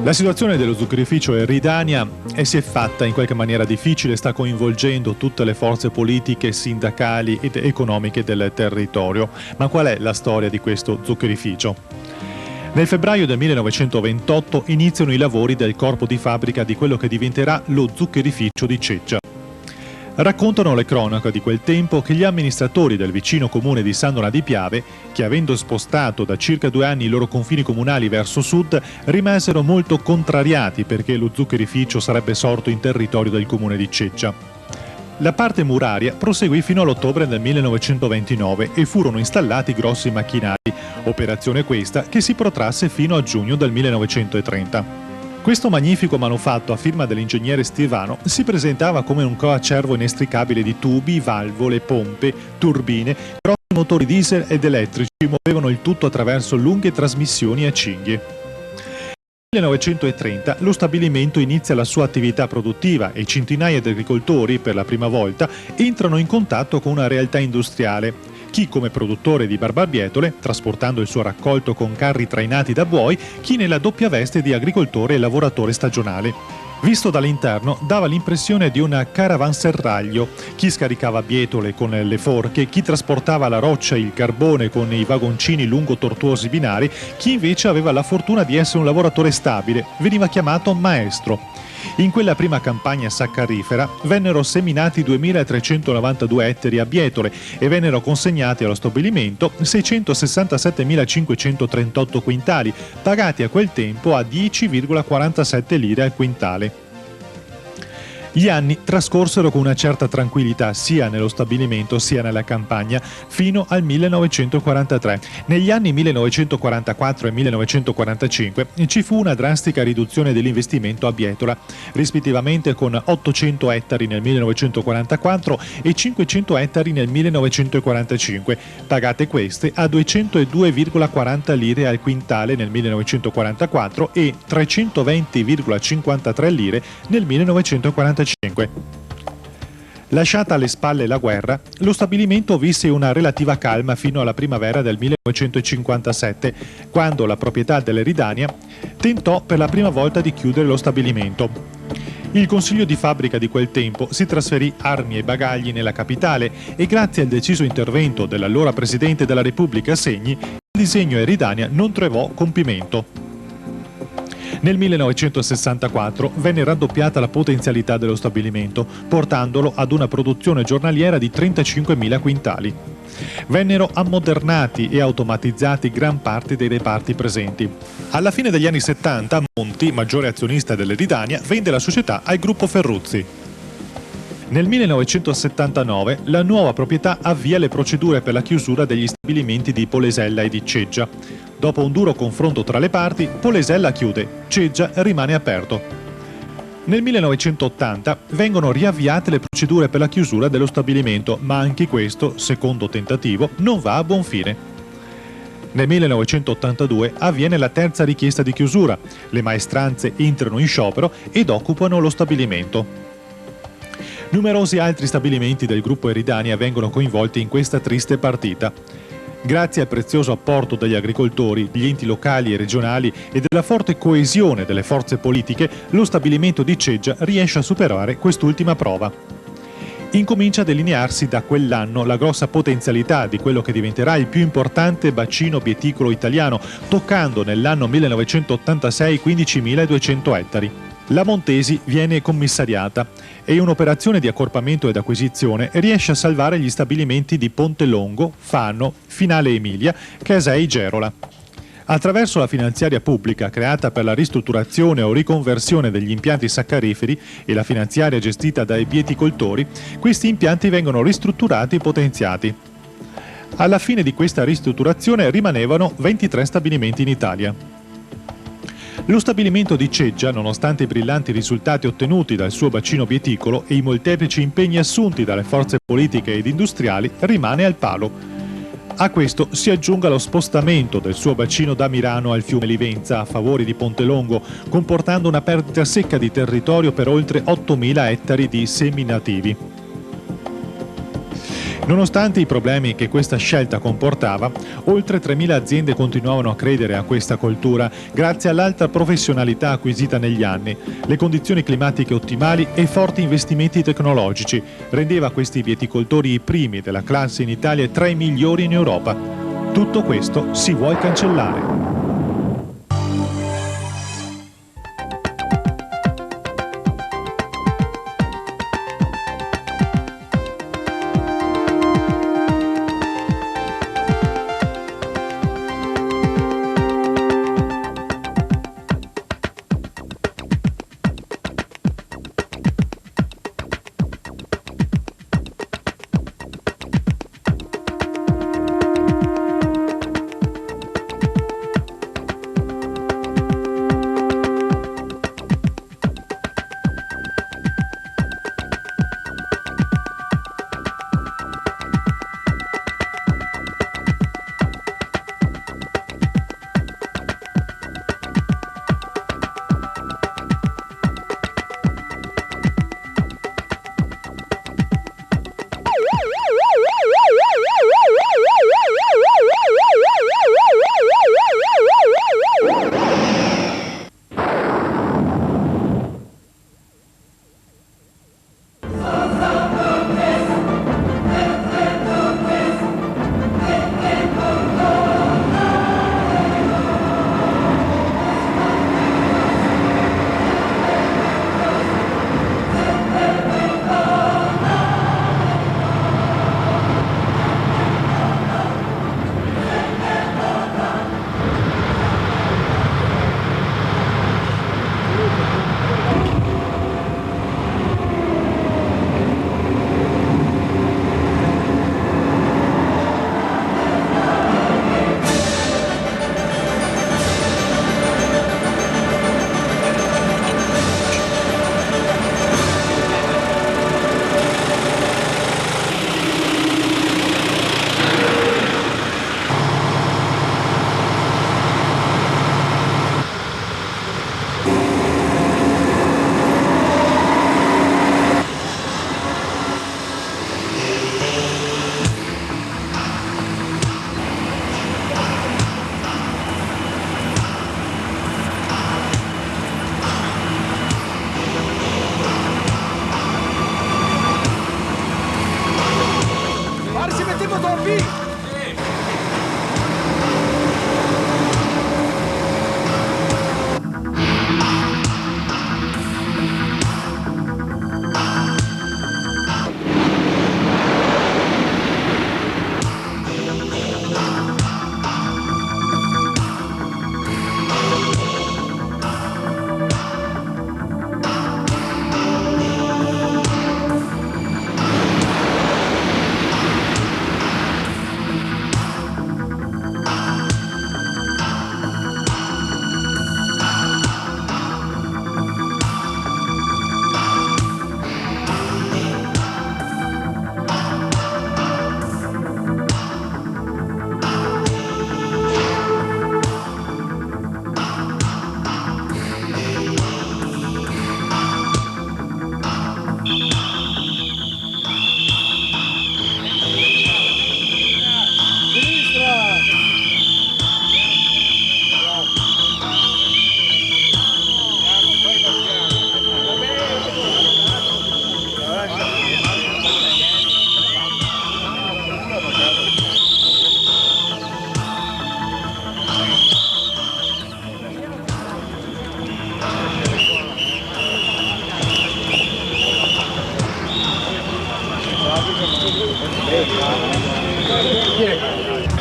La situazione dello zuccherificio Eridania si è fatta in qualche maniera difficile, sta coinvolgendo tutte le forze politiche, sindacali ed economiche del territorio. Ma qual è la storia di questo zuccherificio? Nel febbraio del 1928 iniziano i lavori del corpo di fabbrica di quello che diventerà lo zuccherificio di Ceggia. Raccontano le cronache di quel tempo che gli amministratori del vicino comune di San Donà di Piave, che avendo spostato da circa 2 anni i loro confini comunali verso sud, rimasero molto contrariati perché lo zuccherificio sarebbe sorto in territorio del comune di Ceggia. La parte muraria proseguì fino all'ottobre del 1929 e furono installati grossi macchinari, operazione questa che si protrasse fino a giugno del 1930. Questo magnifico manufatto a firma dell'ingegnere Stivano si presentava come un coacervo inestricabile di tubi, valvole, pompe, turbine, grossi motori diesel ed elettrici muovevano il tutto attraverso lunghe trasmissioni a cinghie. Nel 1930 lo stabilimento inizia la sua attività produttiva e centinaia di agricoltori, per la prima volta, entrano in contatto con una realtà industriale. Chi come produttore di barbabietole, trasportando il suo raccolto con carri trainati da buoi, chi nella doppia veste di agricoltore e lavoratore stagionale. Visto dall'interno dava l'impressione di un caravanserraglio, chi scaricava bietole con le forche, chi trasportava la roccia e il carbone con i vagoncini lungo tortuosi binari, chi invece aveva la fortuna di essere un lavoratore stabile, veniva chiamato maestro. In quella prima campagna saccarifera vennero seminati 2.392 ettari a bietole e vennero consegnati allo stabilimento 667.538 quintali, pagati a quel tempo a 10,47 lire al quintale. Gli anni trascorsero con una certa tranquillità sia nello stabilimento sia nella campagna fino al 1943. Negli anni 1944 e 1945 ci fu una drastica riduzione dell'investimento a bietola, rispettivamente con 800 ettari nel 1944 e 500 ettari nel 1945, pagate queste a 202,40 lire al quintale nel 1944 e 320,53 lire nel 1945. Lasciata alle spalle la guerra, lo stabilimento visse una relativa calma fino alla primavera del 1957, quando la proprietà dell'Eridania tentò per la prima volta di chiudere lo stabilimento. Il consiglio di fabbrica di quel tempo si trasferì armi e bagagli nella capitale e grazie al deciso intervento dell'allora Presidente della Repubblica Segni, il disegno Eridania non trovò compimento. Nel 1964 venne raddoppiata la potenzialità dello stabilimento, portandolo ad una produzione giornaliera di 35.000 quintali. Vennero ammodernati e automatizzati gran parte dei reparti presenti. Alla fine degli anni 70 Monti, maggiore azionista dell'Eridania, vende la società al gruppo Ferruzzi. Nel 1979 la nuova proprietà avvia le procedure per la chiusura degli stabilimenti di Polesella e di Ceggia. Dopo un duro confronto tra le parti, Polesella chiude, Ceggia rimane aperto. Nel 1980 vengono riavviate le procedure per la chiusura dello stabilimento, ma anche questo, secondo tentativo, non va a buon fine. Nel 1982 avviene la terza richiesta di chiusura, le maestranze entrano in sciopero ed occupano lo stabilimento. Numerosi altri stabilimenti del gruppo Eridania vengono coinvolti in questa triste partita. Grazie al prezioso apporto degli agricoltori, degli enti locali e regionali e della forte coesione delle forze politiche, lo stabilimento di Ceggia riesce a superare quest'ultima prova. Incomincia a delinearsi da quell'anno la grossa potenzialità di quello che diventerà il più importante bacino bieticolo italiano, toccando nell'anno 1986 15.200 ettari. La Montesi viene commissariata e un'operazione di accorpamento ed acquisizione riesce a salvare gli stabilimenti di Ponte Longo, Fano, Finale Emilia, Casei Gerola. Attraverso la finanziaria pubblica creata per la ristrutturazione o riconversione degli impianti saccariferi e la finanziaria gestita dai bieticoltori, questi impianti vengono ristrutturati e potenziati. Alla fine di questa ristrutturazione rimanevano 23 stabilimenti in Italia. Lo stabilimento di Ceggia, nonostante i brillanti risultati ottenuti dal suo bacino bieticolo e i molteplici impegni assunti dalle forze politiche ed industriali, rimane al palo. A questo si aggiunga lo spostamento del suo bacino da Mirano al fiume Livenza a favore di Pontelongo, comportando una perdita secca di territorio per oltre 8.000 ettari di semi nativi. Nonostante i problemi che questa scelta comportava, oltre 3.000 aziende continuavano a credere a questa coltura grazie all'alta professionalità acquisita negli anni, le condizioni climatiche ottimali e forti investimenti tecnologici. Rendeva questi vieticoltori i primi della classe in Italia e tra i migliori in Europa. Tutto questo si vuole cancellare.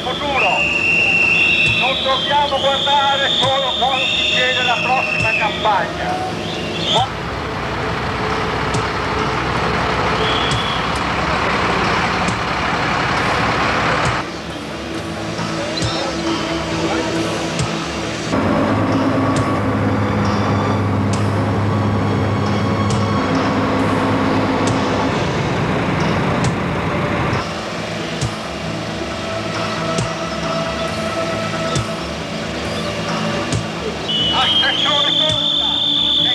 Futuro, non dobbiamo guardare solo cosa succede alla prossima campagna. Attenzione corta!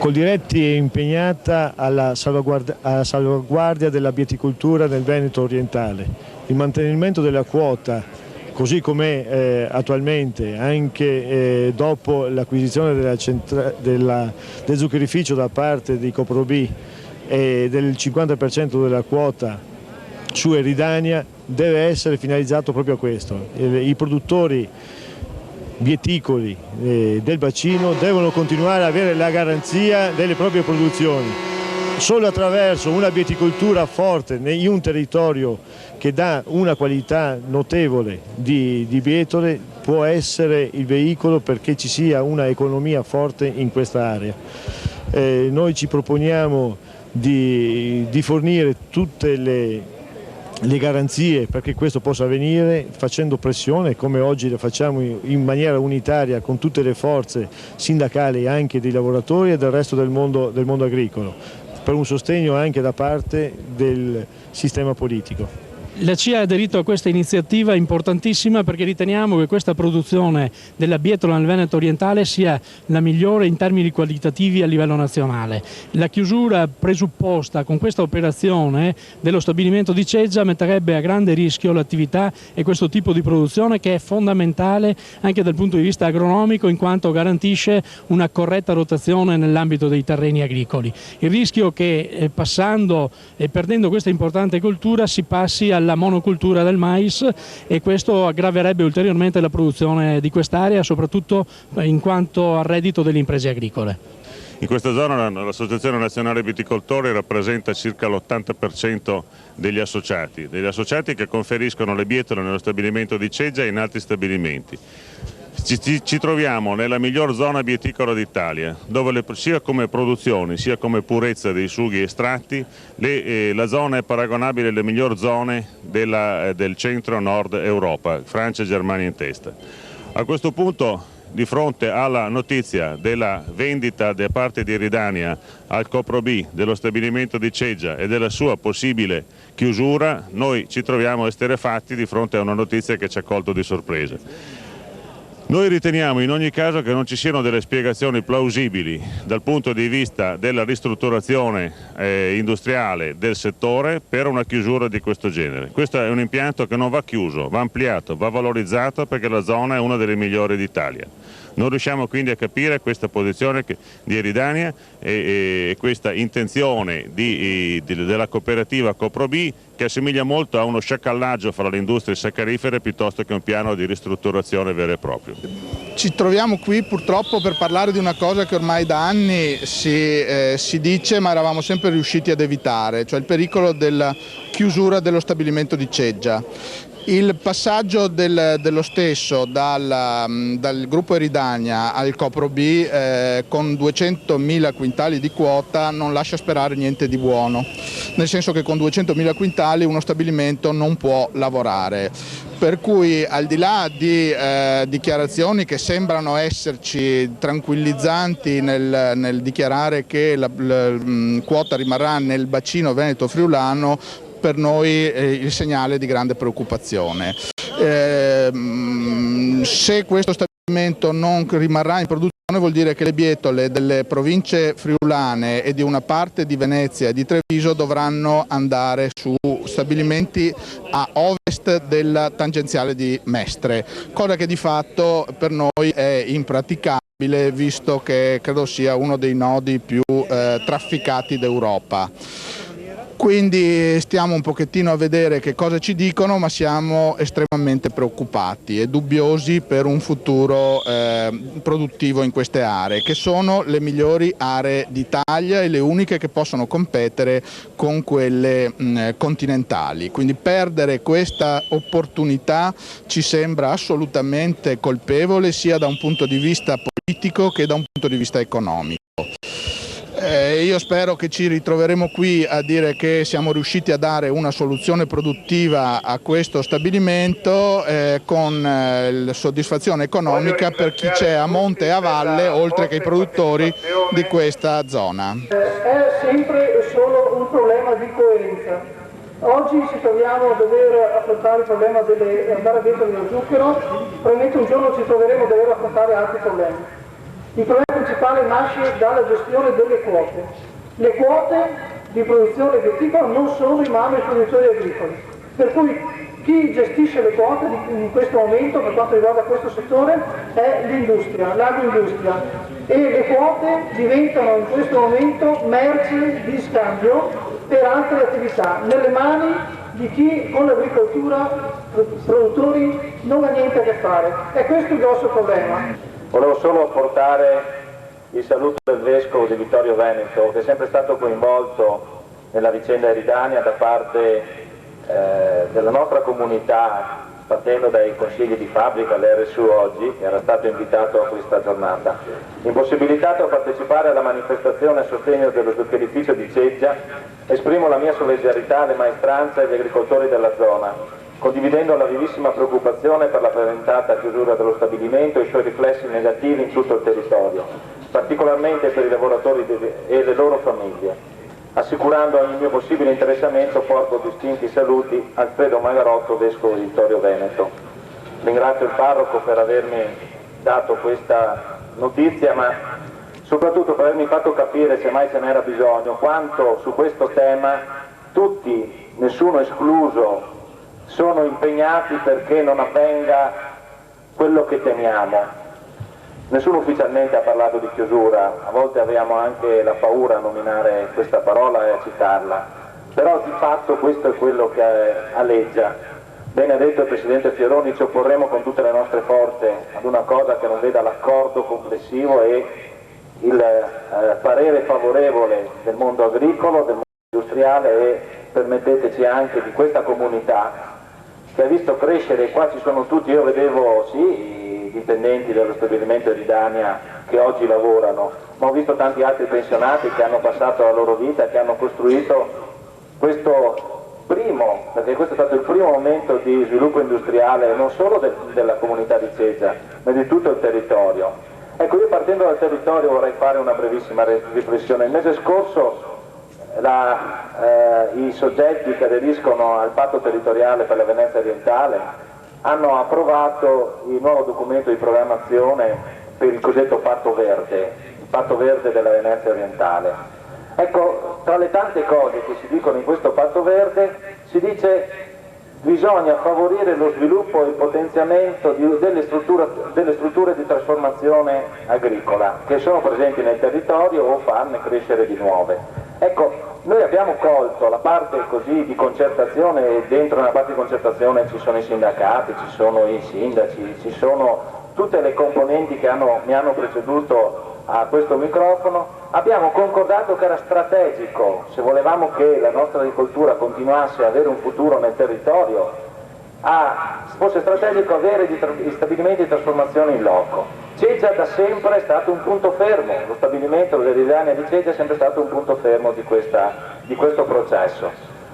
Coldiretti è impegnata alla salvaguardia della bieticoltura nel Veneto orientale. Il mantenimento della quota, così com'è attualmente, anche dopo l'acquisizione del zuccherificio da parte di Coprobi e del 50% della quota su Eridania, deve essere finalizzato proprio a questo. I produttori bieticoli del bacino devono continuare ad avere la garanzia delle proprie produzioni. Solo attraverso una bieticoltura forte in un territorio che dà una qualità notevole di bietole può essere il veicolo perché ci sia una economia forte in questa area. Noi ci proponiamo di fornire tutte le garanzie perché questo possa avvenire, facendo pressione come oggi lo facciamo in maniera unitaria con tutte le forze sindacali e anche dei lavoratori e del resto del mondo agricolo, per un sostegno anche da parte del sistema politico. La CIA ha aderito a questa iniziativa importantissima perché riteniamo che questa produzione della bietola nel Veneto orientale sia la migliore in termini qualitativi a livello nazionale. La chiusura presupposta con questa operazione dello stabilimento di Ceggia metterebbe a grande rischio l'attività e questo tipo di produzione che è fondamentale anche dal punto di vista agronomico in quanto garantisce una corretta rotazione nell'ambito dei terreni agricoli. Il rischio che passando e perdendo questa importante coltura si passi alla monocultura del mais e questo aggraverebbe ulteriormente la produzione di quest'area, soprattutto in quanto al reddito delle imprese agricole. In questa zona l'Associazione Nazionale Viticoltori rappresenta circa l'80% degli associati che conferiscono le bietole nello stabilimento di Ceggia e in altri stabilimenti. Ci troviamo nella miglior zona vieticola d'Italia, dove sia come produzione sia come purezza dei sughi estratti la zona è paragonabile alle migliori zone del centro-nord Europa, Francia e Germania in testa. A questo punto, di fronte alla notizia della vendita da parte di Eridania al Coprobi dello stabilimento di Ceggia e della sua possibile chiusura, noi ci troviamo esterrefatti di fronte a una notizia che ci ha colto di sorpresa. Noi riteniamo in ogni caso che non ci siano delle spiegazioni plausibili dal punto di vista della ristrutturazione industriale del settore per una chiusura di questo genere. Questo è un impianto che non va chiuso, va ampliato, va valorizzato perché la zona è una delle migliori d'Italia. Non riusciamo quindi a capire questa posizione di Eridania e questa intenzione della cooperativa Coprobi che assomiglia molto a uno sciacallaggio fra le industrie saccarifere piuttosto che un piano di ristrutturazione vero e proprio. Ci troviamo qui purtroppo per parlare di una cosa che ormai da anni si dice ma eravamo sempre riusciti ad evitare, cioè il pericolo della chiusura dello stabilimento di Ceggia. Il passaggio dello stesso dal gruppo Eridania al Coprobi con 200.000 quintali di quota non lascia sperare niente di buono, nel senso che con 200.000 quintali uno stabilimento non può lavorare. Per cui al di là di dichiarazioni che sembrano esserci tranquillizzanti nel dichiarare che la quota rimarrà nel bacino veneto-friulano, per noi il segnale di grande preoccupazione. Se questo stabilimento non rimarrà in produzione vuol dire che le bietole delle province friulane e di una parte di Venezia e di Treviso dovranno andare su stabilimenti a ovest della tangenziale di Mestre, cosa che di fatto per noi è impraticabile visto che credo sia uno dei nodi più trafficati d'Europa. Quindi stiamo un pochettino a vedere che cosa ci dicono, ma siamo estremamente preoccupati e dubbiosi per un futuro produttivo in queste aree, che sono le migliori aree d'Italia e le uniche che possono competere con quelle continentali. Quindi perdere questa opportunità ci sembra assolutamente colpevole sia da un punto di vista politico che da un punto di vista economico. Io spero che ci ritroveremo qui a dire che siamo riusciti a dare una soluzione produttiva a questo stabilimento con soddisfazione economica per chi c'è a monte e a valle, oltre che i produttori di questa zona. È sempre e solo un problema di coerenza. Oggi ci troviamo a dover affrontare il problema dell'andare dentro dello zucchero, probabilmente un giorno ci troveremo a dover affrontare altri problemi. Il problema principale nasce dalla gestione delle quote. Le quote di produzione viticola non sono in mano ai produttori agricoli, per cui chi gestisce le quote in questo momento per quanto riguarda questo settore è l'industria, l'agroindustria, e le quote diventano in questo momento merce di scambio per altre attività, nelle mani di chi con l'agricoltura, produttori, non ha niente a che fare. E questo è il grosso problema. Volevo solo portare il saluto del Vescovo di Vittorio Veneto, che è sempre stato coinvolto nella vicenda Eridania da parte della nostra comunità, partendo dai consigli di fabbrica, l'RSU oggi, che era stato invitato a questa giornata. Impossibilitato a partecipare alla manifestazione a sostegno dello zuccherificio di Ceggia, esprimo la mia solidarietà alle maestranze e agli agricoltori della zona, condividendo la vivissima preoccupazione per la preventata chiusura dello stabilimento e i suoi riflessi negativi in tutto il territorio, particolarmente per i lavoratori e le loro famiglie. Assicurando ogni mio possibile interessamento, porto distinti saluti Alfredo Magarotto, Vescovo di Vittorio Veneto. Ringrazio il Parroco per avermi dato questa notizia, ma soprattutto per avermi fatto capire, se mai ce n'era bisogno, quanto su questo tema tutti, nessuno escluso, sono impegnati perché non avvenga quello che temiamo. Nessuno ufficialmente ha parlato di chiusura, a volte abbiamo anche la paura a nominare questa parola e a citarla, però di fatto questo è quello che aleggia. Bene ha detto il Presidente Fioroni, ci opporremo con tutte le nostre forze ad una cosa che non veda l'accordo complessivo e il parere favorevole del mondo agricolo, del mondo industriale e, permetteteci, anche di questa comunità che ha visto crescere, qua ci sono tutti, io vedevo sì i dipendenti dello stabilimento di Dania che oggi lavorano, ma ho visto tanti altri pensionati che hanno passato la loro vita, che hanno costruito questo primo, perché questo è stato il primo momento di sviluppo industriale non solo della comunità di Ceggia, ma di tutto il territorio. Ecco, io partendo dal territorio vorrei fare una brevissima riflessione. Il mese scorso i soggetti che aderiscono al patto territoriale per la Venezia orientale hanno approvato il nuovo documento di programmazione per il cosiddetto patto verde della Venezia orientale. Ecco, tra le tante cose che si dicono in questo patto verde si dice bisogna favorire lo sviluppo e il potenziamento delle strutture di trasformazione agricola che sono presenti nel territorio o farne crescere di nuove. Ecco, noi abbiamo colto la parte così di concertazione e dentro nella parte di concertazione ci sono i sindacati, ci sono i sindaci, ci sono tutte le componenti che mi hanno preceduto a questo microfono. Abbiamo concordato che era strategico, se volevamo che la nostra agricoltura continuasse ad avere un futuro nel territorio, fosse strategico avere gli stabilimenti di trasformazione in loco. Ceggia da sempre è stato un punto fermo, lo stabilimento dell'Eridania di Ceggia è sempre stato un punto fermo di questo processo.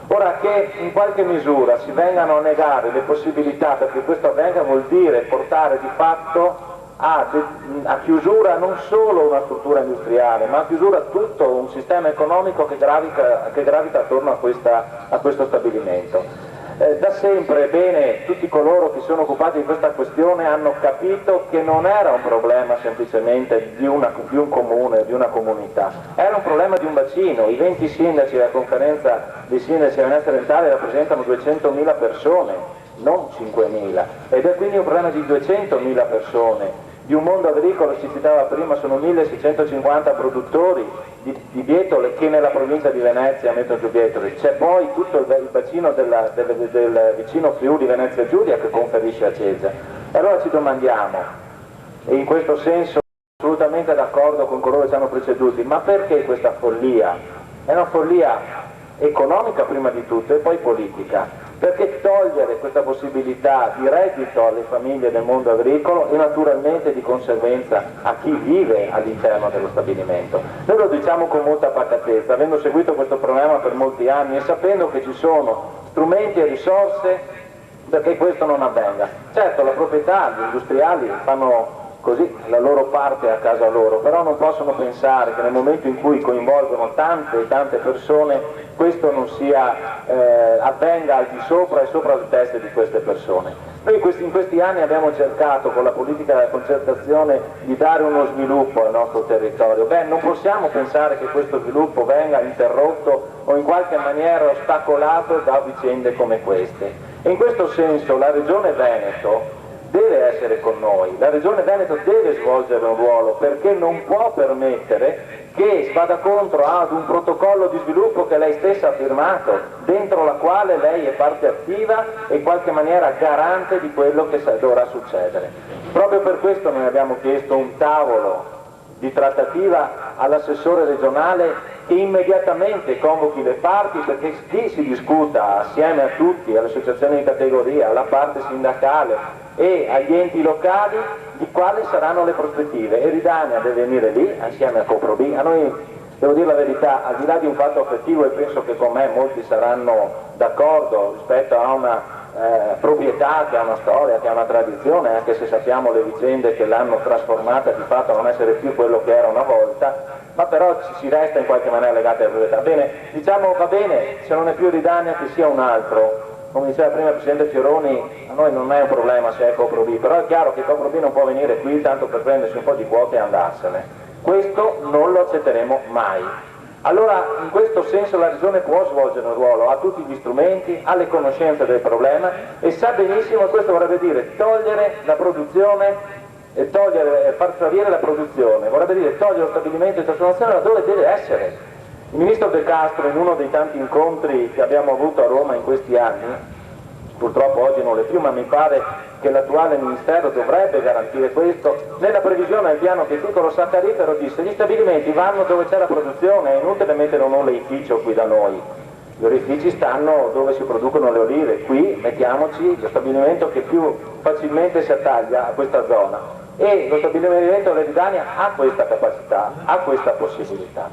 Ora che in qualche misura si vengano a negare le possibilità perché questo avvenga vuol dire portare di fatto a chiusura non solo una struttura industriale, ma a chiusura tutto un sistema economico che gravita attorno a questo stabilimento. Da sempre, bene, tutti coloro che sono occupati di questa questione hanno capito che non era un problema semplicemente di un comune, di una comunità, era un problema di un bacino. I 20 sindaci della conferenza dei sindaci della Venezia orientale rappresentano 200.000 persone, non 5.000, ed è quindi un problema di 200.000 persone. Di un mondo agricolo, si citava prima, sono 1650 produttori di bietole che nella provincia di Venezia mettono giù bietole, c'è poi tutto il bacino del vicino Friuli Venezia Giulia che conferisce a Ceggia. E allora ci domandiamo, e in questo senso assolutamente d'accordo con coloro che ci hanno preceduti, ma perché questa follia? È una follia economica prima di tutto e poi politica. Perché togliere questa possibilità di reddito alle famiglie del mondo agricolo e naturalmente di conseguenza a chi vive all'interno dello stabilimento? Noi lo diciamo con molta pacatezza, avendo seguito questo problema per molti anni e sapendo che ci sono strumenti e risorse perché questo non avvenga. Certo, la proprietà, gli industriali fanno così la loro parte a casa loro, però non possono pensare che nel momento in cui coinvolgono tante e tante persone questo non avvenga al di sopra e sopra le teste di queste persone. Noi in questi anni abbiamo cercato con la politica della concertazione di dare uno sviluppo al nostro territorio. Beh, non possiamo pensare che questo sviluppo venga interrotto o in qualche maniera ostacolato da vicende come queste. E in questo senso la Regione Veneto deve essere con noi, la Regione Veneto deve svolgere un ruolo, perché non può permettere che vada contro ad un protocollo di sviluppo che lei stessa ha firmato, dentro la quale lei è parte attiva e in qualche maniera garante di quello che dovrà succedere. Proprio per questo noi abbiamo chiesto un tavolo di trattativa all'assessore regionale che immediatamente convochi le parti, perché lì si discuta assieme a tutti, alle associazioni di categoria, alla parte sindacale e agli enti locali di quali saranno le prospettive. Eridania deve venire lì assieme a Coprobi. A noi, devo dire la verità, al di là di un fatto affettivo, e penso che con me molti saranno d'accordo rispetto a una proprietà che ha una storia, che ha una tradizione, anche se sappiamo le vicende che l'hanno trasformata di fatto a non essere più quello che era una volta, ma però si resta in qualche maniera legati alla proprietà. Bene, diciamo va bene, se non è più Eridania che sia un altro. Come diceva prima il Presidente Fioroni, a noi non è un problema se è Coprobi, però è chiaro che Coprobi non può venire qui tanto per prendersi un po' di quote e andarsene. Questo non lo accetteremo mai. Allora, in questo senso la Regione può svolgere un ruolo, ha tutti gli strumenti, ha le conoscenze del problema e sa benissimo, questo vorrebbe dire togliere la produzione e far salire la produzione, vorrebbe dire togliere lo stabilimento di trasformazione da dove deve essere. Il Ministro De Castro, in uno dei tanti incontri che abbiamo avuto a Roma in questi anni, purtroppo oggi non le più, ma mi pare che l'attuale Ministero dovrebbe garantire questo, nella previsione del piano chieticolo saccarifero disse: gli stabilimenti vanno dove c'è la produzione, è inutile mettere un oleificio qui da noi, gli oleifici stanno dove si producono le olive, qui mettiamoci lo stabilimento che più facilmente si attaglia a questa zona, e lo stabilimento dell'Eridania ha questa capacità, ha questa possibilità.